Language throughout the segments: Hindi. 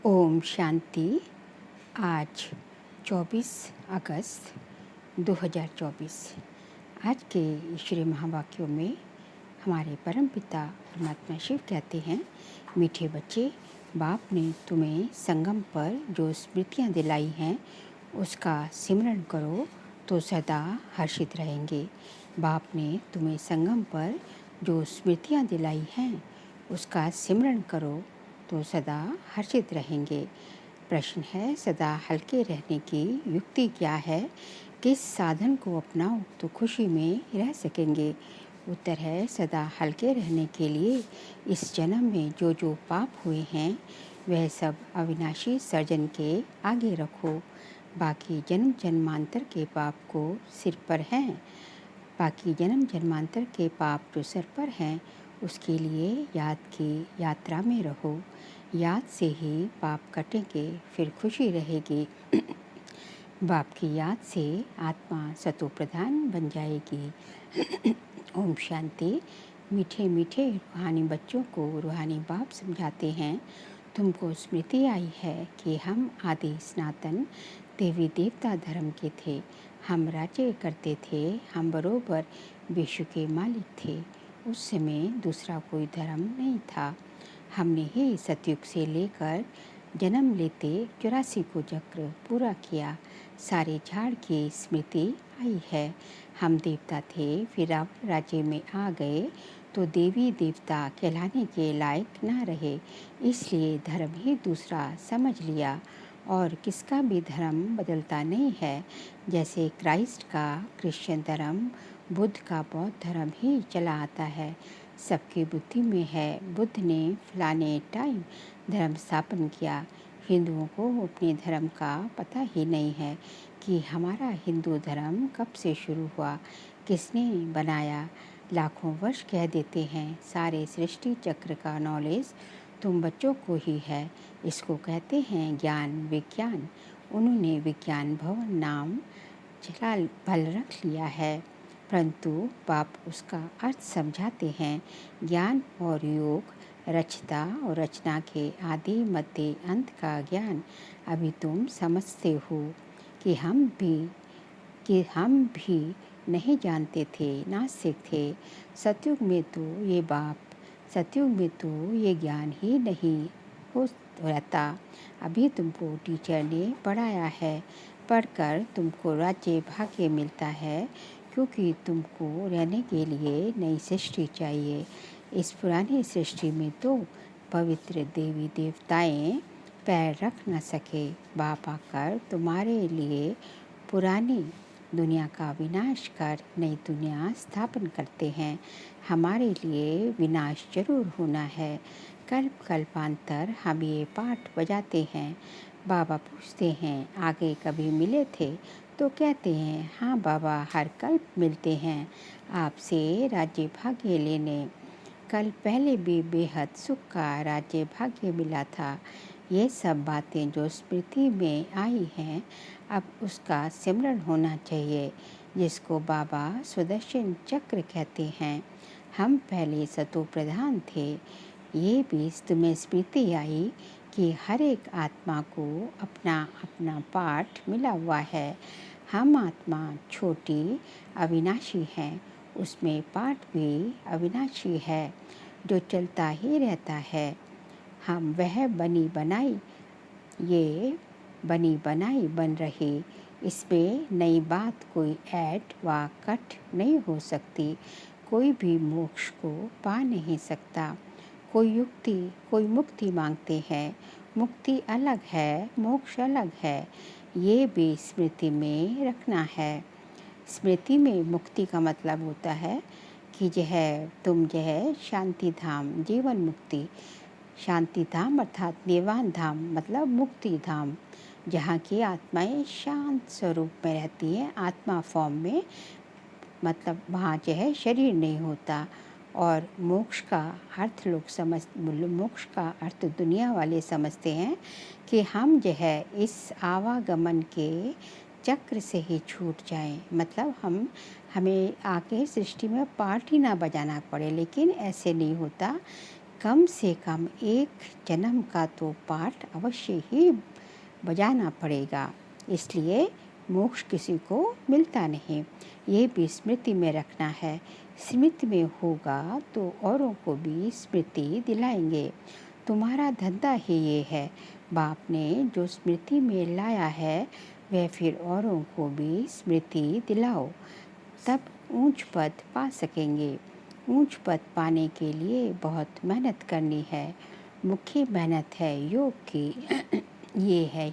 ओम शांति। आज 24 अगस्त 2024। आज के ईश्वरीय महावाक्यों में हमारे परमपिता परमात्मा शिव कहते हैं, मीठे बच्चे, बाप ने तुम्हें संगम पर जो स्मृतियाँ दिलाई हैं उसका सिमरण करो तो सदा हर्षित रहेंगे। बाप ने तुम्हें संगम पर जो स्मृतियाँ दिलाई हैं उसका सिमरण करो तो सदा हर्षित रहेंगे। प्रश्न है, सदा हल्के रहने की युक्ति क्या है? किस साधन को अपनाओ तो खुशी में रह सकेंगे? उत्तर है, सदा हल्के रहने के लिए इस जन्म में जो जो पाप हुए हैं वह सब अविनाशी सर्जन के आगे रखो। बाकी जन्म जन्मांतर के पाप को सिर पर हैं। बाकी जन्म जन्मांतर के पाप जो सिर पर हैं उसके लिए याद की यात्रा में रहो। याद से ही पाप कटेंगे, फिर खुशी रहेगी। बाप की याद से आत्मा सतो प्रधान बन जाएगी। ओम शांति। मीठे मीठे रूहानी बच्चों को रूहानी बाप समझाते हैं, तुमको स्मृति आई है कि हम आदि सनातन देवी देवता धर्म के थे। हम राज्य करते थे, हम बरोबर विश्व के मालिक थे। उस समय दूसरा कोई धर्म नहीं था। हमने ही सतयुग से लेकर जन्म लेते 84 को चक्र पूरा किया। सारे झाड़ की स्मृति आई है। हम देवता थे, फिर रावण राज्य में आ गए तो देवी देवता कहलाने के लायक ना रहे, इसलिए धर्म ही दूसरा समझ लिया। और किसका भी धर्म बदलता नहीं है। जैसे क्राइस्ट का क्रिश्चियन धर्म, बुद्ध का बौद्ध धर्म ही चला आता है। सबकी बुद्धि में है, बुद्ध ने फलाने टाइम धर्म स्थापन किया। हिंदुओं को अपने धर्म का पता ही नहीं है कि हमारा हिंदू धर्म कब से शुरू हुआ, किसने बनाया। लाखों वर्ष कह देते हैं। सारे सृष्टि चक्र का नॉलेज तुम बच्चों को ही है। इसको कहते हैं ज्ञान विज्ञान। उन्होंने विज्ञान भवन नाम चला भल रख लिया है, परंतु बाप उसका अर्थ समझाते हैं। ज्ञान और योग, रचता और रचना के आदि मध्य अंत का ज्ञान अभी तुम समझते हो कि हम भी नहीं जानते थे, नास्तिक थे। सतयुग में तो ये सतयुग में तो ये ज्ञान ही नहीं हो रहता। अभी तुमको टीचर ने पढ़ाया है, पढ़कर तुमको राज्य भाग्य मिलता है, क्योंकि तुमको रहने के लिए नई सृष्टि चाहिए। इस पुरानी सृष्टि में तो पवित्र देवी देवताएं पैर रख न सके। बाप आकर तुम्हारे लिए पुरानी दुनिया का विनाश कर नई दुनिया स्थापन करते हैं। हमारे लिए विनाश जरूर होना है। कल्प कल्पांतर हम ये पाठ बजाते हैं। बाबा पूछते हैं, आगे कभी मिले थे? तो कहते हैं, हाँ बाबा, हर कल्प मिलते हैं आपसे राज्य भाग्य लेने। कल पहले भी बेहद सुख का राज्य भाग्य मिला था। ये सब बातें जो स्मृति में आई हैं, अब उसका सिमरण होना चाहिए, जिसको बाबा सुदर्शन चक्र कहते हैं। हम पहले सतो प्रधान थे। ये भी तुम्हें स्मृति आई कि हर एक आत्मा को अपना अपना पाठ मिला हुआ है। हम आत्मा छोटी अविनाशी हैं, उसमें पाठ भी अविनाशी है जो चलता ही रहता है। हम वह बनी बनाई, ये बनी बनाई बन रही। इसमें नई बात कोई ऐड व कट नहीं हो सकती। कोई भी मोक्ष को पा नहीं सकता। कोई मुक्ति मांगते हैं। मुक्ति अलग है, मोक्ष अलग है। ये भी स्मृति में रखना है। स्मृति में मुक्ति का मतलब होता है कि तुम शांति धाम, जीवन मुक्ति। शांति धाम अर्थात निर्वाण धाम मतलब मुक्ति धाम, जहाँ की आत्माएं शांत स्वरूप में रहती हैं, आत्मा फॉर्म में। मतलब वहाँ शरीर नहीं होता। और मोक्ष का अर्थ मोक्ष का अर्थ दुनिया वाले समझते हैं कि हम इस आवागमन के चक्र से ही छूट जाएं। मतलब हमें आगे सृष्टि में पार्ट ही ना बजाना पड़े। लेकिन ऐसे नहीं होता कम से कम एक जन्म का तो पाठ अवश्य ही बजाना पड़ेगा। इसलिए मोक्ष किसी को मिलता नहीं, ये भी स्मृति में रखना है। स्मृति में होगा तो औरों को भी स्मृति दिलाएंगे। तुम्हारा धंधा ही ये है। बाप ने जो स्मृति में लाया है वह फिर औरों को भी स्मृति दिलाओ, तब ऊंच पद पा सकेंगे। ऊंच पद पाने के लिए बहुत मेहनत करनी है। मुख्य मेहनत है योग की। ये है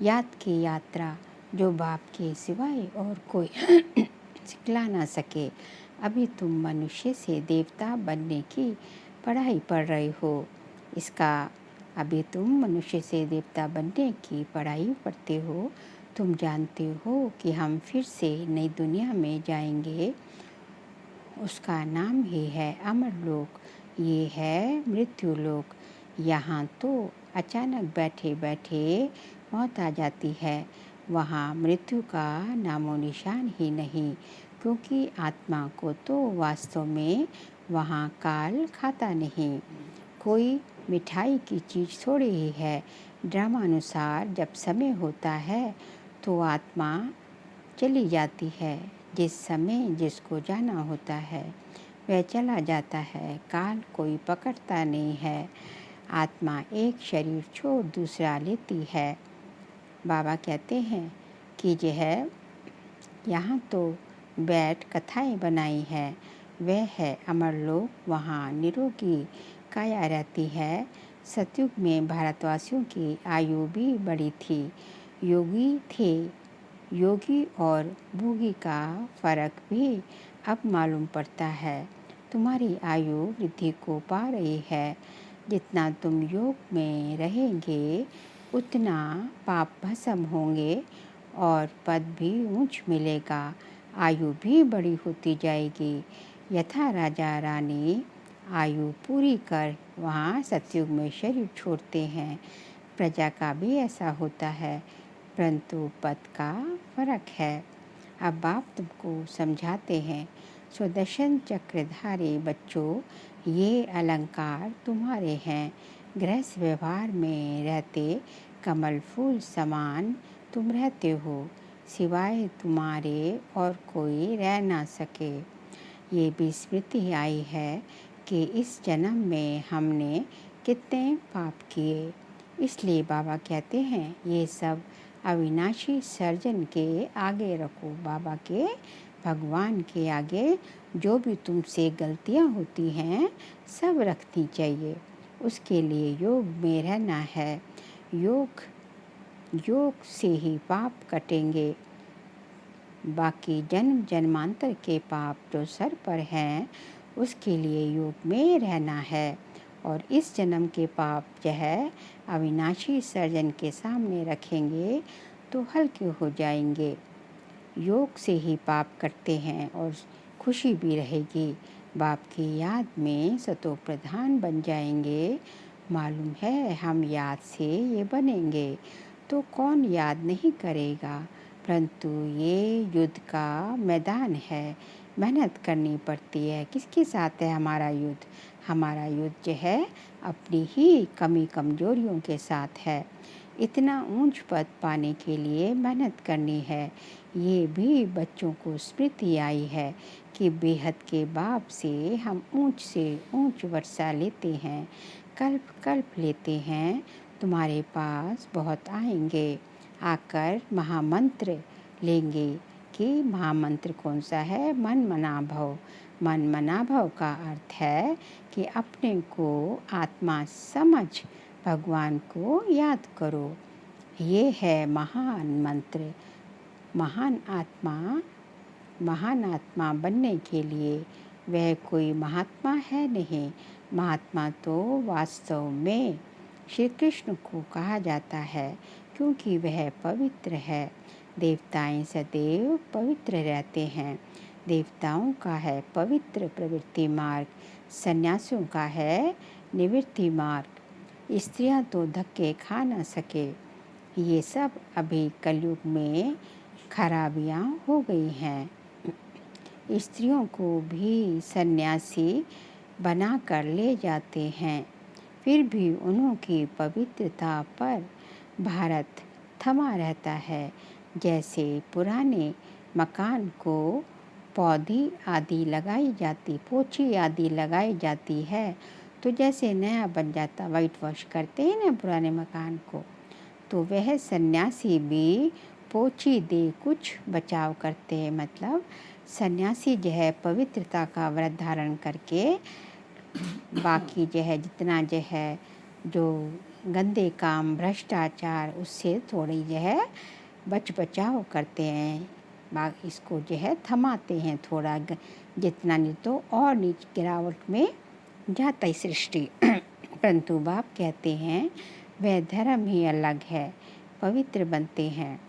याद की यात्रा जो बाप के सिवाय और कोई सिखला ना सके। अभी तुम मनुष्य से देवता बनने की पढ़ाई पढ़ रहे हो। अभी तुम मनुष्य से देवता बनने की पढ़ाई पढ़ते हो। तुम जानते हो कि हम फिर से नई दुनिया में जाएंगे। उसका नाम ही है अमरलोक। ये है मृत्यु लोक। यहाँ तो अचानक बैठे बैठे मौत आ जाती है। वहाँ मृत्यु का नामो निशान ही नहीं, क्योंकि आत्मा को तो वास्तव में वहाँ काल खाता नहीं। कोई मिठाई की चीज़ थोड़ी ही है। ड्रामानुसार जब समय होता है तो आत्मा चली जाती है। जिस समय जिसको जाना होता है वह चला जाता है। काल कोई पकड़ता नहीं है। आत्मा एक शरीर छोड़ दूसरा लेती है। बाबा कहते हैं कि यहाँ तो बैठ कथाएं बनाई है। वह है अमरलोक, वहाँ निरोगी काया रहती है। सतयुग में भारतवासियों की आयु भी बड़ी थी। योगी थे। योगी और भोगी का फर्क भी अब मालूम पड़ता है। तुम्हारी आयु वृद्धि को पा रही है। जितना तुम योग में रहेंगे उतना पाप भस्म होंगे और पद भी ऊंच मिलेगा। आयु भी बड़ी होती जाएगी। यथा राजा रानी आयु पूरी कर वहाँ सतयुग में शरीर छोड़ते हैं। प्रजा का भी ऐसा होता है, परंतु पद का फर्क है। अब बाप तुमको समझाते हैं। सुदर्शन चक्रधारी बच्चों, ये अलंकार तुम्हारे हैं। गृहस्थ व्यवहार में रहते कमल फूल समान तुम रहते हो। सिवाय तुम्हारे और कोई रह ना सके। ये भी स्मृति आई है कि इस जन्म में हमने कितने पाप किए। इसलिए बाबा कहते हैं ये सब अविनाशी सर्जन के आगे रखो। बाबा के, भगवान के आगे जो भी तुमसे गलतियाँ होती हैं सब रखनी चाहिए। उसके लिए योग में रहना है। योग से ही पाप कटेंगे। बाकी जन्म जन्मांतर के पाप जो सर पर हैं उसके लिए योग में रहना है। और इस जन्म के पाप अविनाशी सर्जन के सामने रखेंगे तो हल्के हो जाएंगे। योग से ही पाप कटते हैं और खुशी भी रहेगी। बाप की याद में सतो प्रधान बन जाएंगे। मालूम है हम याद से ये बनेंगे तो कौन याद नहीं करेगा। परंतु ये युद्ध का मैदान है, मेहनत करनी पड़ती है। किसके साथ है हमारा युद्ध? हमारा युद्ध अपनी ही कमी कमजोरियों के साथ है। इतना ऊंच पद पाने के लिए मेहनत करनी है। ये भी बच्चों को स्मृति आई है कि बेहद के बाप से हम ऊंच से ऊंच वर्षा लेते हैं, कल्प कल्प लेते हैं। तुम्हारे पास बहुत आएंगे, आकर महामंत्र लेंगे। कि महामंत्र कौन सा है? मन मना भव। मन मना भव का अर्थ है कि अपने को आत्मा समझ भगवान को याद करो। ये है महान मंत्र। महान आत्मा बनने के लिए वह कोई महात्मा है नहीं। महात्मा तो वास्तव में श्री कृष्ण को कहा जाता है, क्योंकि वह पवित्र है। देवताएं सदैव पवित्र रहते हैं। देवताओं का है पवित्र प्रवृत्ति मार्ग, सन्यासियों का है निवृत्ति मार्ग। स्त्रियां तो धक्के खा न सके। ये सब अभी कलयुग में खराबियां हो गई हैं। स्त्रियों को भी सन्यासी बना कर ले जाते हैं। फिर भी उन्होंने पवित्रता पर भारत थमा रहता है। जैसे पुराने मकान को पौधी आदि लगाई जाती, पोछी आदि लगाई जाती है, तो जैसे नया बन जाता, वाइट वॉश करते हैं ना पुराने मकान को, तो वह सन्यासी भी पोछी दे कुछ बचाव करते हैं। मतलब सन्यासी जो है पवित्रता का व्रत धारण करके बाकी जो है जितना जो है जो गंदे काम भ्रष्टाचार उससे थोड़ी जो है बचाव करते हैं, इसको जो है थमाते हैं थोड़ा, जितना नहीं तो और नीचे गिरावट में जाता है सृष्टि। परंतु बाप कहते हैं वह धर्म ही अलग है, पवित्र बनते हैं।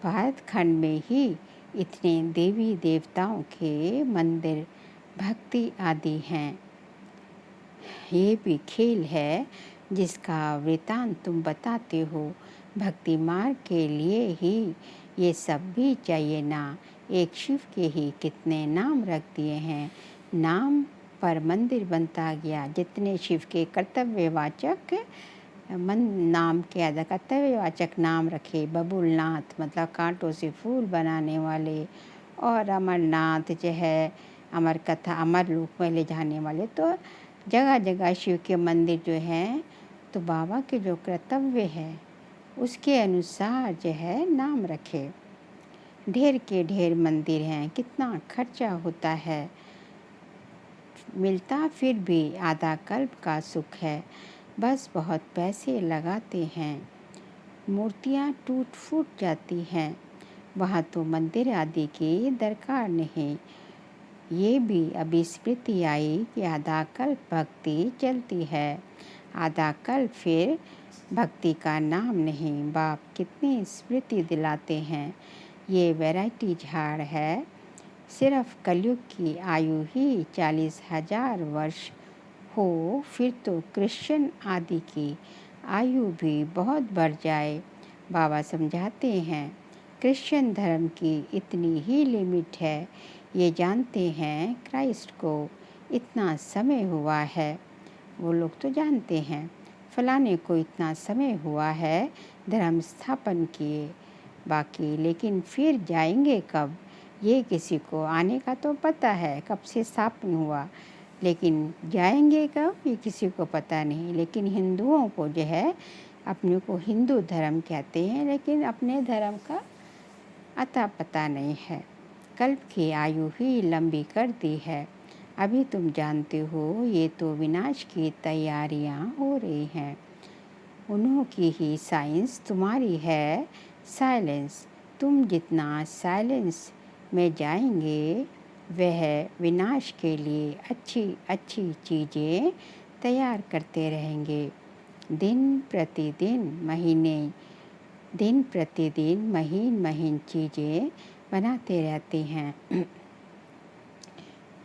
भारत खंड में ही इतने देवी देवताओं के मंदिर भक्ति आदि हैं। ये भी खेल है जिसका वृतांत तुम बताते हो। भक्ति मार्ग के लिए ही ये सब भी चाहिए ना। एक शिव के ही कितने नाम रख दिए हैं, नाम पर मंदिर बनता गया। जितने शिव के कर्तव्यवाचक नाम के आधा कर्तव्यवाचक नाम रखे, बबुलनाथ मतलब कांटों से फूल बनाने वाले, और अमरनाथ जो है अमर कथा अमर लोक में ले जाने वाले, तो जगह जगह शिव के मंदिर जो हैं, तो बाबा के जो कर्तव्य है उसके अनुसार जो है नाम रखे। ढेर के ढेर मंदिर हैं, कितना खर्चा होता है, मिलता फिर भी आधा कल्प का सुख है, बस बहुत पैसे लगाते हैं, मूर्तियाँ टूट फूट जाती हैं, वहाँ तो मंदिर आदि की दरकार नहीं। ये भी अभी स्मृति आई कि आधा कल्प भक्ति चलती है, आधा कल्प फिर भक्ति का नाम नहीं। बाप कितनी स्मृति दिलाते हैं। ये वैरायटी झाड़ है, सिर्फ कलयुग की आयु ही 40,000 वर्ष हो, फिर तो क्रिश्चियन आदि की आयु भी बहुत बढ़ जाए। बाबा समझाते हैं क्रिश्चियन धर्म की इतनी ही लिमिट है, ये जानते हैं क्राइस्ट को इतना समय हुआ है, वो लोग तो जानते हैं फलाने को इतना समय हुआ है धर्म स्थापन किए, बाकी लेकिन फिर जाएंगे कब, ये किसी को आने का तो पता है कब से स्थापन हुआ, लेकिन जाएंगे कब ये किसी को पता नहीं। लेकिन हिंदुओं को जो है अपने को हिंदू धर्म कहते हैं, लेकिन अपने धर्म का अता पता नहीं है। कल्प की आयु ही लंबी कर दी है, अभी तुम जानते हो ये तो विनाश की तैयारियां हो रही हैं। उन्हों की ही साइंस तुम्हारी है साइलेंस, तुम जितना साइलेंस में जाएंगे वह विनाश के लिए अच्छी अच्छी चीज़ें तैयार करते रहेंगे। दिन प्रतिदिन महीन महीन चीज़ें बनाते रहते हैं।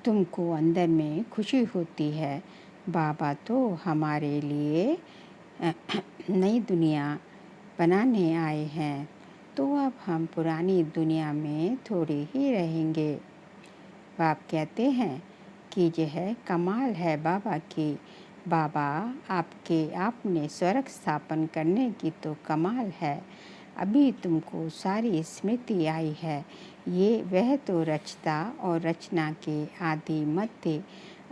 तुमको अंदर में खुशी होती है, बाबा तो हमारे लिए नई दुनिया बनाने आए हैं, तो अब हम पुरानी दुनिया में थोड़ी ही रहेंगे। बाप कहते हैं कि जो है कमाल है बाबा की, बाबा आपने स्वर्ग स्थापन करने की तो कमाल है। अभी तुमको सारी स्मृति आई है, ये वह तो रचता और रचना के आदि मध्य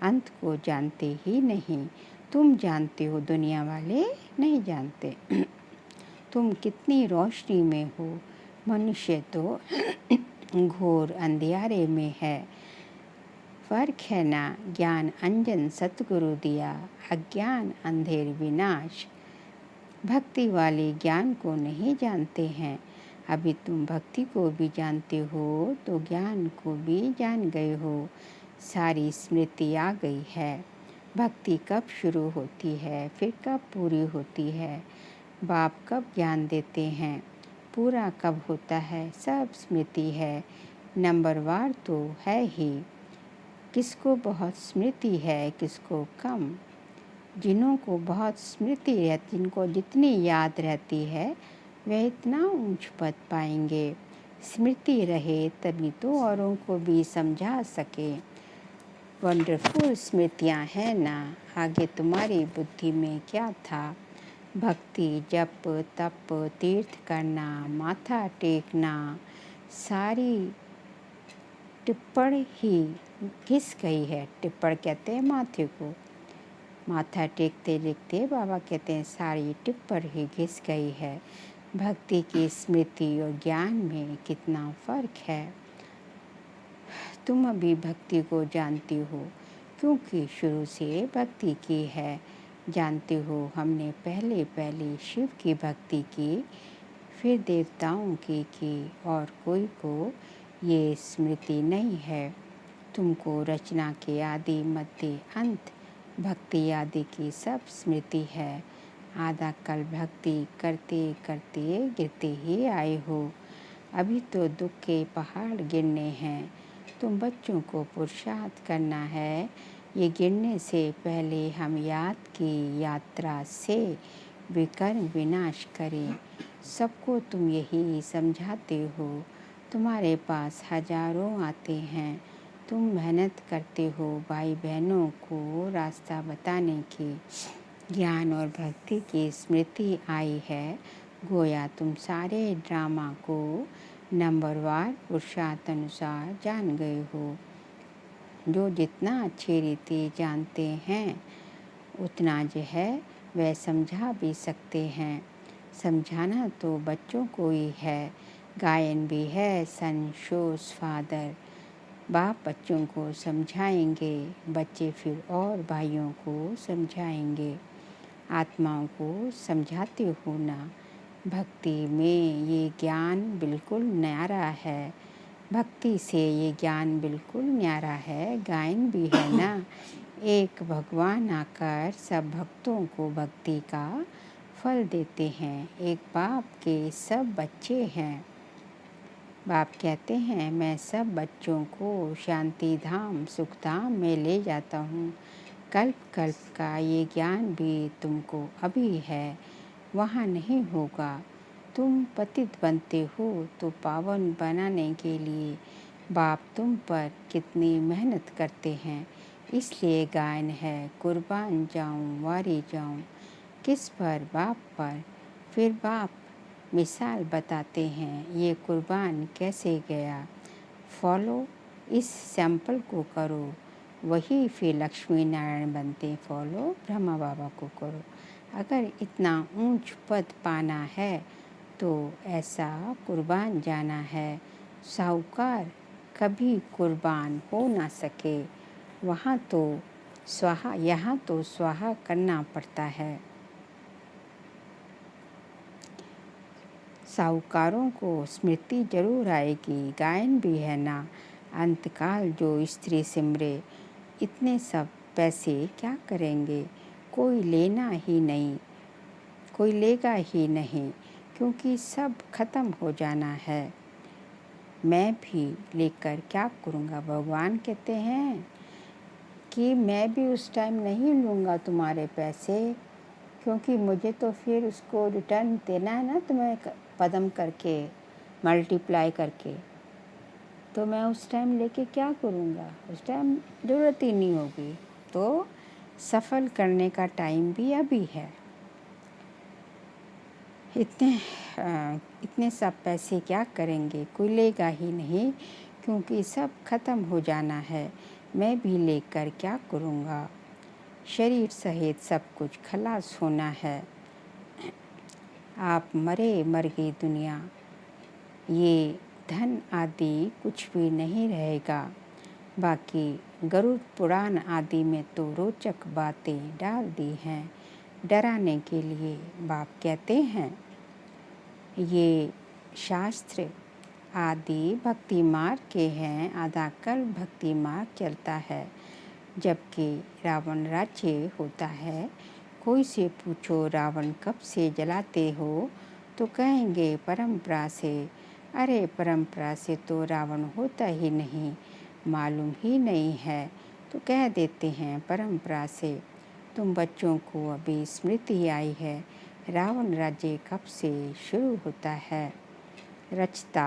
अंत को जानते ही नहीं। तुम जानते हो, दुनिया वाले नहीं जानते। तुम कितनी रोशनी में हो, मनुष्य तो घोर अंधियारे में है। फर्क है ना, ज्ञान अंजन सतगुरु दिया, अज्ञान अंधेर विनाश। भक्ति वाले ज्ञान को नहीं जानते हैं, अभी तुम भक्ति को भी जानते हो तो ज्ञान को भी जान गए हो। सारी स्मृति आ गई है, भक्ति कब शुरू होती है फिर कब पूरी होती है, बाप कब ज्ञान देते हैं, पूरा कब होता है, सब स्मृति है। नंबरवार तो है ही, किसको बहुत स्मृति है किसको कम। जिन्हों को बहुत स्मृति रहती, जिनको जितनी याद रहती है वह इतना ऊंच पद पाएंगे। स्मृति रहे तभी तो औरों को भी समझा सके। वंडरफुल स्मृतियाँ हैं ना, आगे तुम्हारी बुद्धि में क्या था। भक्ति, जप, तप, तीर्थ करना, माथा टेकना, सारी टिप्पण ही घिस गई है। टिप्पण कहते हैं माथे को। माथा टेकते टेकते बाबा कहते हैं सारी टिप्पण ही घिस गई है। भक्ति की स्मृति और ज्ञान में कितना फ़र्क है। तुम अभी भक्ति को जानती हो क्योंकि शुरू से भक्ति की है। जानते हो हमने पहले पहले शिव की भक्ति की, फिर देवताओं की और कोई को ये स्मृति नहीं है। तुमको रचना के आदि मध्य अंत भक्ति आदि की सब स्मृति है। आधा कल भक्ति करते करते गिरते ही आए हो। अभी तो दुख के पहाड़ गिरने हैं। तुम बच्चों को पुरुषार्थ करना है। ये गिरने से पहले हम याद की यात्रा से विकर्म विनाश करें। सबको तुम यही समझाते हो। तुम्हारे पास हजारों आते हैं। तुम मेहनत करते हो भाई बहनों को रास्ता बताने की। ज्ञान और भक्ति की स्मृति आई है। गोया तुम सारे ड्रामा को नंबरवार पुरुषार्थ अनुसार जान गए हो। जो जितना अच्छी रीति जानते हैं उतना जो है वह समझा भी सकते हैं। समझाना तो बच्चों को ही है। गायन भी है सन शोज फादर। बाप बच्चों को समझाएंगे, बच्चे फिर और भाइयों को समझाएंगे। आत्माओं को समझाते हो ना। भक्ति में ये ज्ञान बिल्कुल न्यारा है। भक्ति से ये ज्ञान बिल्कुल न्यारा है। गायन भी है ना। एक भगवान आकर सब भक्तों को भक्ति का फल देते हैं। एक बाप के सब बच्चे हैं। बाप कहते हैं मैं सब बच्चों को शांति धाम सुख धाम में ले जाता हूँ। कल्प कल्प का ये ज्ञान भी तुमको अभी है, वहाँ नहीं होगा। तुम पतित बनते हो तो पावन बनाने के लिए बाप तुम पर कितनी मेहनत करते हैं। इसलिए गायन है कुर्बान जाऊं वारी जाऊं। किस पर? बाप पर। फिर बाप मिसाल बताते हैं ये कुर्बान कैसे गया। फॉलो इस सैंपल को करो, वही फिर लक्ष्मी नारायण बनते। फॉलो ब्रह्मा बाबा को करो। अगर इतना ऊंच पद पाना है तो ऐसा कुर्बान जाना है। साहूकार कभी कुर्बान हो ना सके। वहाँ तो स्वाहा, यहाँ तो स्वाहा करना पड़ता है। साहूकारों को स्मृति जरूर आएगी। गायन भी है ना। अंतकाल जो स्त्री सिमरे, इतने सब पैसे क्या करेंगे। कोई लेना ही नहीं, कोई लेगा ही नहीं, क्योंकि सब खत्म हो जाना है। मैं भी लेकर क्या करूँगा। भगवान कहते हैं कि मैं भी उस टाइम नहीं लूँगा तुम्हारे पैसे, क्योंकि मुझे तो फिर उसको रिटर्न देना है ना तुम्हें पदम करके, मल्टीप्लाई करके। तो मैं उस टाइम लेके क्या करूँगा। उस टाइम ज़रूरत ही नहीं होगी। तो सफल करने का टाइम भी अभी है। इतने सब पैसे क्या करेंगे। कोई लेगा ही नहीं, क्योंकि सब खत्म हो जाना है। मैं भी लेकर क्या करूँगा। शरीर सहित सब कुछ खलास होना है। आप मरे मर गई दुनिया। ये धन आदि कुछ भी नहीं रहेगा। बाकी गरुड़ पुराण आदि में तो रोचक बातें डाल दी हैं डराने के लिए। बाप कहते हैं ये शास्त्र आदि भक्ति मार्ग के हैं। आधा कल भक्ति मार्ग चलता है। जबकि रावण राज्य होता है। कोई से पूछो रावण कब से जलाते हो तो कहेंगे परंपरा से। अरे परंपरा से तो रावण होता ही नहीं, मालूम ही नहीं है तो कह देते हैं परंपरा से। तुम बच्चों को अभी स्मृति आई है। रावण राज्य कब से शुरू होता है। रचता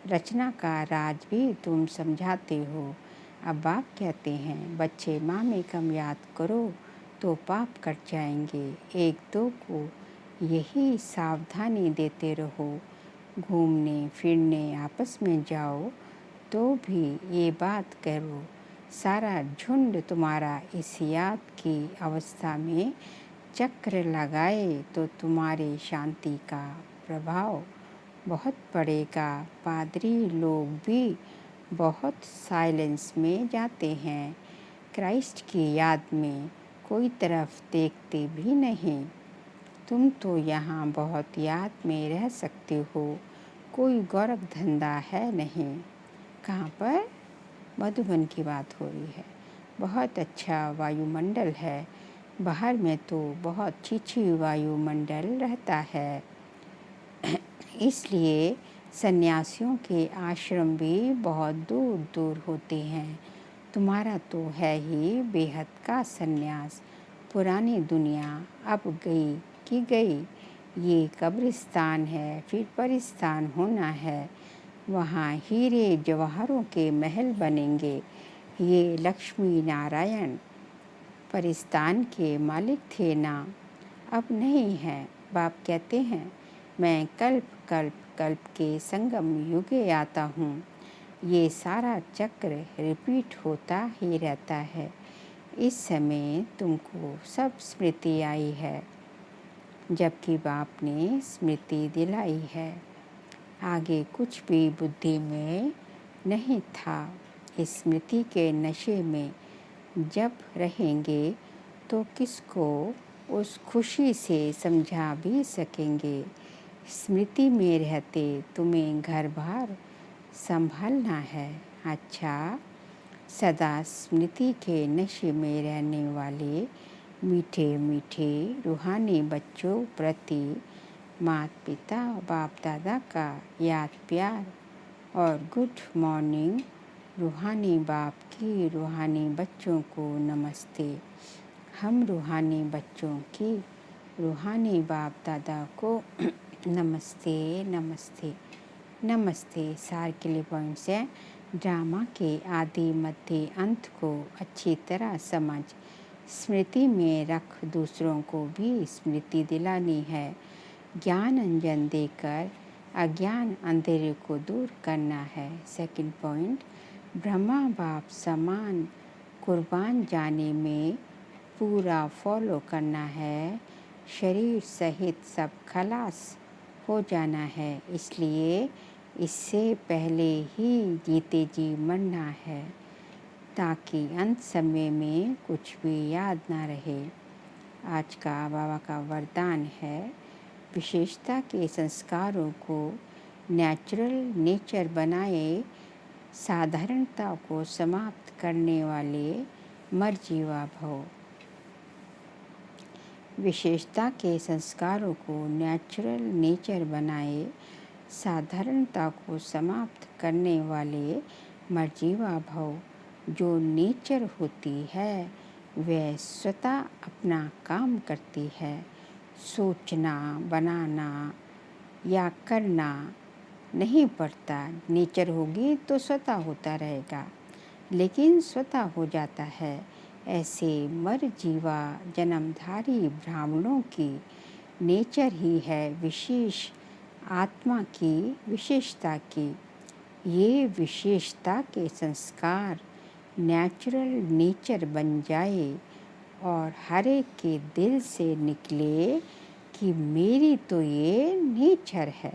रचना का राज भी तुम समझाते हो। अब बाप कहते हैं, बच्चे माँ में कम याद करो तो पाप कट जाएंगे। एक दो को यही सावधानी देते रहो। घूमने फिरने आपस में जाओ तो भी ये बात करो, सारा झुंड तुम्हारा इस याद की अवस्था में चक्र लगाए तो तुम्हारे शांति का प्रभाव बहुत पड़ेगा। पादरी लोग भी बहुत साइलेंस में जाते हैं, क्राइस्ट की याद में कोई तरफ देखते भी नहीं। तुम तो यहाँ बहुत याद में रह सकते हो, कोई गौरव धंधा है नहीं। कहाँ पर? मधुबन की बात हो रही है। बहुत अच्छा वायुमंडल है, बाहर में तो बहुत छीछी वायुमंडल रहता है। इसलिए सन्यासियों के आश्रम भी बहुत दूर दूर होते हैं। तुम्हारा तो है ही बेहद का सन्यास। पुरानी दुनिया अब गई कि गई, ये कब्रिस्तान है, फिर परिस्तान होना है। वहाँ हीरे जवाहरों के महल बनेंगे। ये लक्ष्मी नारायण परिस्तान के मालिक थे ना, अब नहीं है। बाप कहते हैं, मैं कल्प कल्प कल्प के संगम युगे आता हूँ। ये सारा चक्र रिपीट होता ही रहता है। इस समय तुमको सब स्मृति आई है, जबकि बाप ने स्मृति दिलाई है। आगे कुछ भी बुद्धि में नहीं था। इस स्मृति के नशे में जब रहेंगे तो किसको उस खुशी से समझा भी सकेंगे। स्मृति में रहते तुम्हें घर बार संभालना है। अच्छा, सदा स्मृति के नशे में रहने वाले मीठे मीठे रूहानी बच्चों प्रति माता पिता बाप दादा का याद प्यार और गुड मॉर्निंग। रूहानी बाप की रूहानी बच्चों को नमस्ते। हम रूहानी बच्चों की रूहानी बाप दादा को नमस्ते नमस्ते नमस्ते। सार के लिए पॉइंट्स हैं। ड्रामा के आदि मध्य अंत को अच्छी तरह समझ स्मृति में रख दूसरों को भी स्मृति दिलानी है। ज्ञान अंजन देकर अज्ञान अंधेरे को दूर करना है। सेकंड पॉइंट, ब्रह्मा बाप समान कुर्बान जाने में पूरा फॉलो करना है। शरीर सहित सब खलास हो जाना है, इसलिए इससे पहले ही जीते जी मरना है, ताकि अंत समय में कुछ भी याद ना रहे। आज का बाबा का वरदान है, विशेषता के संस्कारों को नेचुरल नेचर बनाए, साधारणता को समाप्त करने वाले मर्जीवा भव। विशेषता के संस्कारों को नेचुरल नेचर बनाए, साधारणता को समाप्त करने वाले मर्जीवा भव। जो नेचर होती है वह स्वतः अपना काम करती है। सोचना, बनाना या करना नहीं पड़ता। नेचर होगी तो स्वतः होता रहेगा, लेकिन स्वतः हो जाता है। ऐसे मर जीवा जन्मधारी ब्राह्मणों की नेचर ही है विशेष आत्मा की विशेषता की। ये विशेषता के संस्कार नेचुरल नेचर बन जाए और हर एक के दिल से निकले कि मेरी तो ये नेचर है,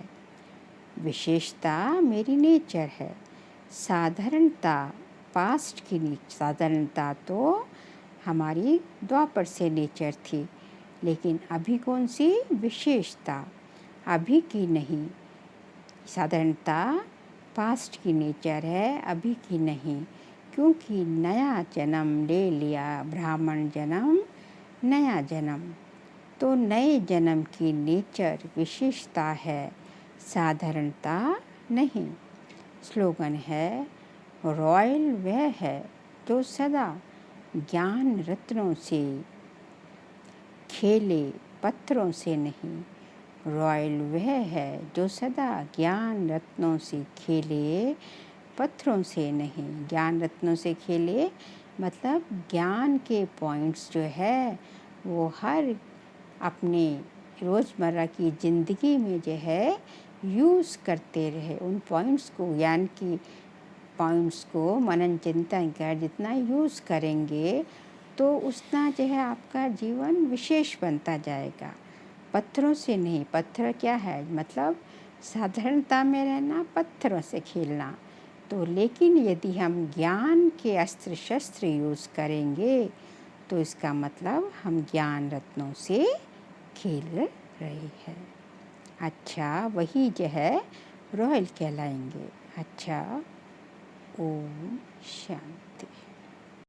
विशेषता मेरी नेचर है। साधारणता पास्ट की साधारणता तो हमारी द्वापर से नेचर थी, लेकिन अभी कौन सी विशेषता? अभी की नहीं। साधारणता पास्ट की नेचर है, अभी की नहीं, क्योंकि नया जन्म ले लिया, ब्राह्मण जन्म, नया जन्म। तो नए जन्म की नेचर विशेषता है, साधारणता नहीं। स्लोगन है, रॉयल वह है जो सदा ज्ञान रत्नों से खेले, पत्थरों से नहीं। रॉयल वह है जो सदा ज्ञान रत्नों से खेले, पत्थरों से नहीं। ज्ञान रत्नों से खेले मतलब ज्ञान के पॉइंट्स जो है वो हर अपने रोज़मर्रा की ज़िंदगी में जो है यूज़ करते रहे। उन पॉइंट्स को, ज्ञान की पॉइंट्स को मनन चिंतन कर जितना यूज़ करेंगे तो उतना जो है आपका जीवन विशेष बनता जाएगा। पत्थरों से नहीं। पत्थर क्या है मतलब साधारणता में रहना, पत्थरों से खेलना। तो लेकिन यदि हम ज्ञान के अस्त्र शस्त्र यूज़ करेंगे तो इसका मतलब हम ज्ञान रत्नों से खेल रहे हैं। अच्छा, वही जो है रॉयल कहलाएंगे। अच्छा, ओम शांति।